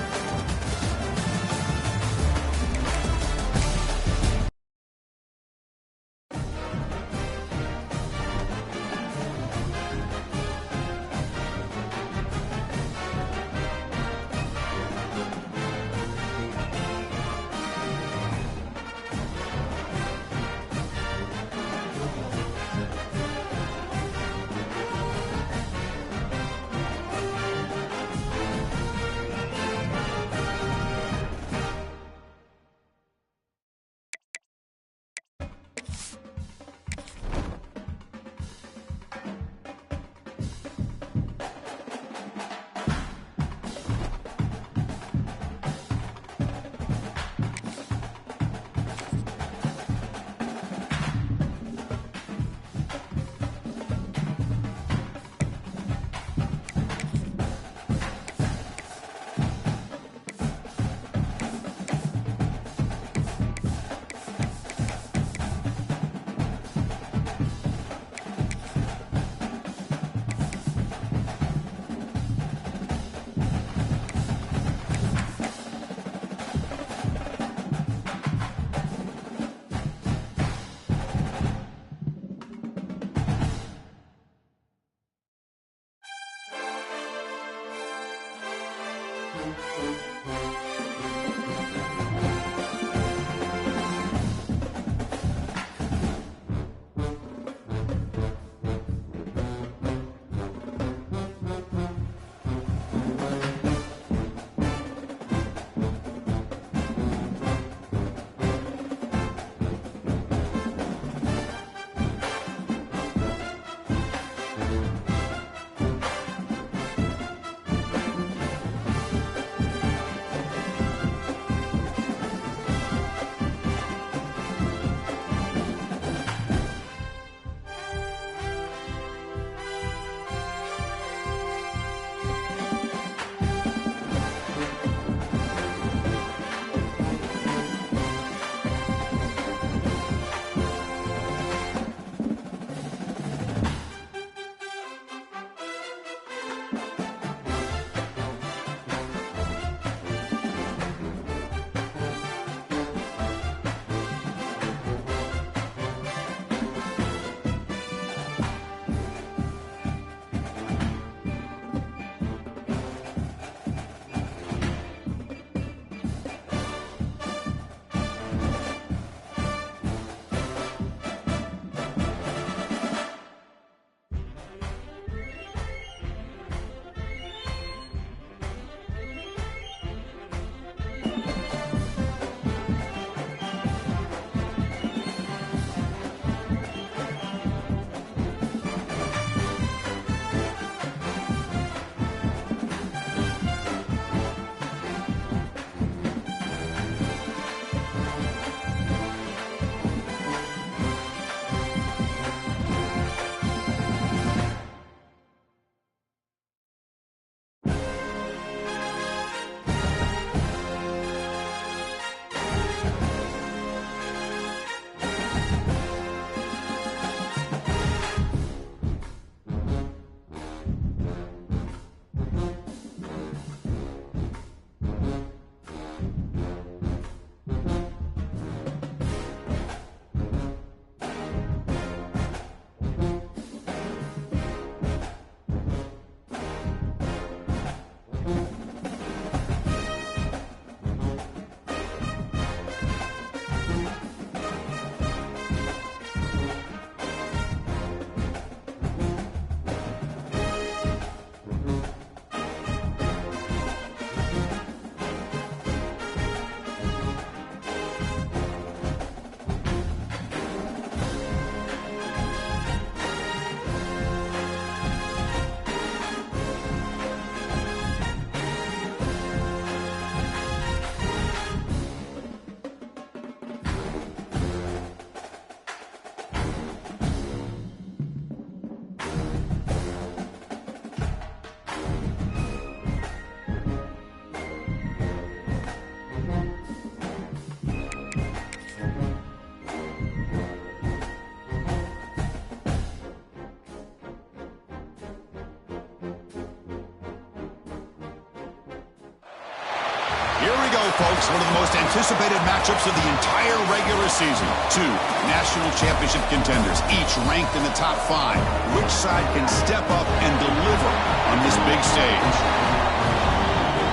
[SPEAKER 7] Here we go, folks. One of the most anticipated matchups of the entire regular season. Two national championship contenders, each ranked in the top 5. Which side can step up and deliver on this big stage?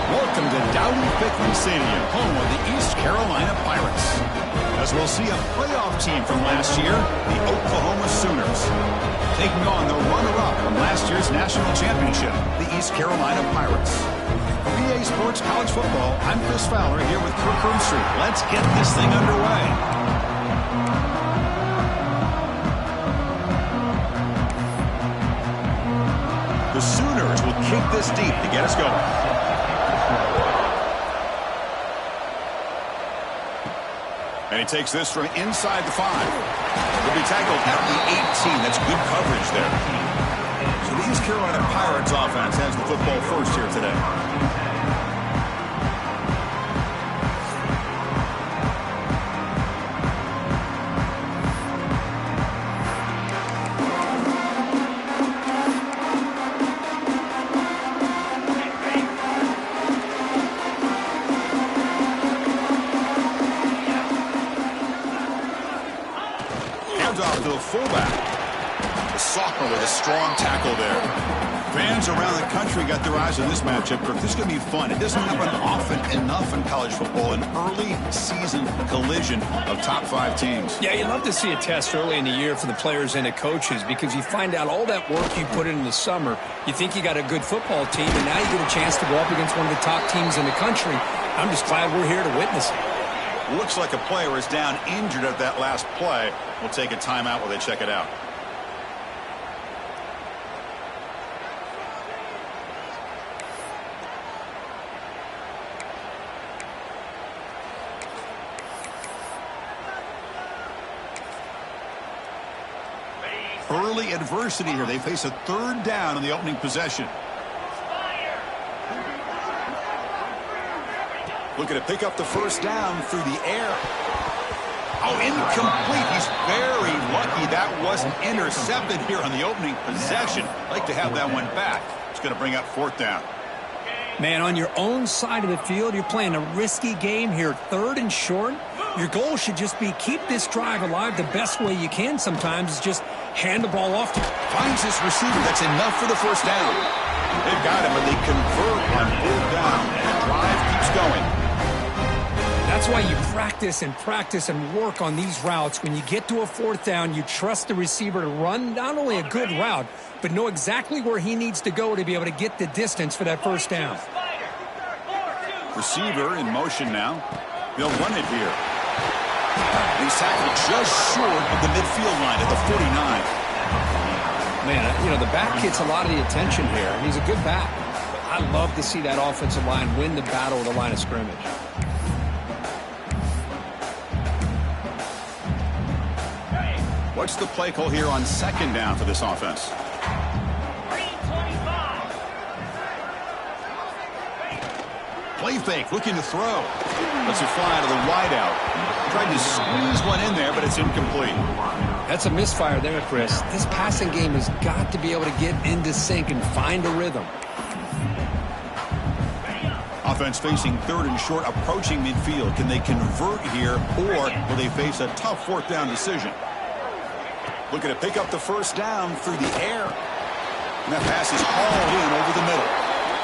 [SPEAKER 7] Welcome to Dowdy-Ficklen Stadium, home of the East Carolina Pirates. As we'll see a playoff team from last year, the Oklahoma Sooners, taking on the runner-up from last year's national championship, the East Carolina Pirates. For BA Sports College Football, I'm Chris Fowler here with Kirk Herbstreit. Let's get this thing underway. The Sooners will kick this deep to get us going. And he takes this from inside the 5. He'll be tackled at the 18. That's good coverage there. So the East Carolina Pirates offense has the football first here today. Off to the fullback. The sophomore with a strong tackle there. Fans around the country got their eyes on this matchup. This is going to be fun. It doesn't happen often enough in college football, an early season collision of top 5 teams.
[SPEAKER 8] Yeah, you love to see a test early in the year for the players and the coaches because you find out all that work you put in the summer. You think you got a good football team, and now you get a chance to go up against one of the top teams in the country. I'm just glad we're here to witness it.
[SPEAKER 7] Looks like a player is down injured at that last play. We'll take a timeout while they check it out. Early adversity here. They face a 3rd down in the opening possession. Looking to pick up the first down through the air. Oh, incomplete. He's very lucky that wasn't intercepted here on the opening possession. Like to have that one back. It's going to bring up 4th down.
[SPEAKER 8] Man, on your own side of the field, you're playing a risky game here, 3rd and short. Your goal should just be keep this drive alive the best way you can sometimes is just hand the ball off to him.
[SPEAKER 7] Finds this receiver. That's enough for the first down. They've got him, but they convert on 4th down. The drive keeps going.
[SPEAKER 8] That's why you practice and work on these routes. When you get to a 4th down, you trust the receiver to run not only a good route, but know exactly where he needs to go to be able to get the distance for that first down.
[SPEAKER 7] Receiver in motion now. They'll run it here. He's tackled just short of the midfield line at the 49.
[SPEAKER 8] Man, you know, the back gets a lot of the attention here, and he's a good back. But I love to see that offensive line win the battle at the line of scrimmage.
[SPEAKER 7] What's the play call here on 2nd down for this offense? Play fake, looking to throw. Lets it fly to the wideout. Tried to squeeze one in there, but it's incomplete.
[SPEAKER 8] That's a misfire there, Chris. This passing game has got to be able to get into sync and find a rhythm.
[SPEAKER 7] Offense facing 3rd and short, approaching midfield. Can they convert here, or will they face a tough 4th down decision? Looking to pick up the first down through the air. And that pass is hauled in over the middle.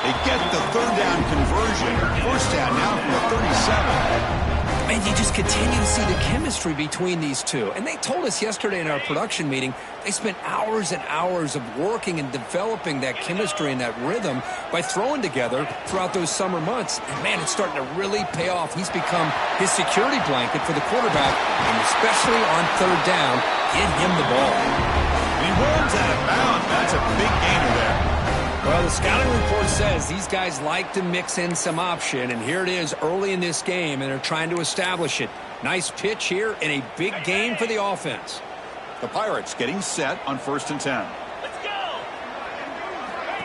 [SPEAKER 7] They get the 3rd down conversion. First down now from the 37.
[SPEAKER 8] And you just continue to see the chemistry between these two. And they told us yesterday in our production meeting, they spent hours and hours of working and developing that chemistry and that rhythm by throwing together throughout those summer months. And, man, it's starting to really pay off. He's become his security blanket for the quarterback, and especially on 3rd down, get him the ball.
[SPEAKER 7] He runs out of bounds. That's a big gainer there.
[SPEAKER 8] Well, the scouting report says these guys like to mix in some option, and here it is early in this game, and they're trying to establish it. Nice pitch here in a big game for the offense.
[SPEAKER 7] The Pirates getting set on 1st and 10.
[SPEAKER 6] Let's go.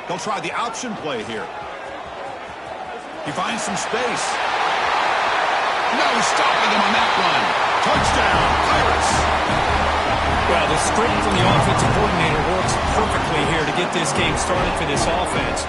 [SPEAKER 7] They'll try the option play here. He finds some space. No stopping him on that run. Touchdown, Pirates.
[SPEAKER 8] Well, the script from the offensive coordinator works perfectly here to get this game started for this offense.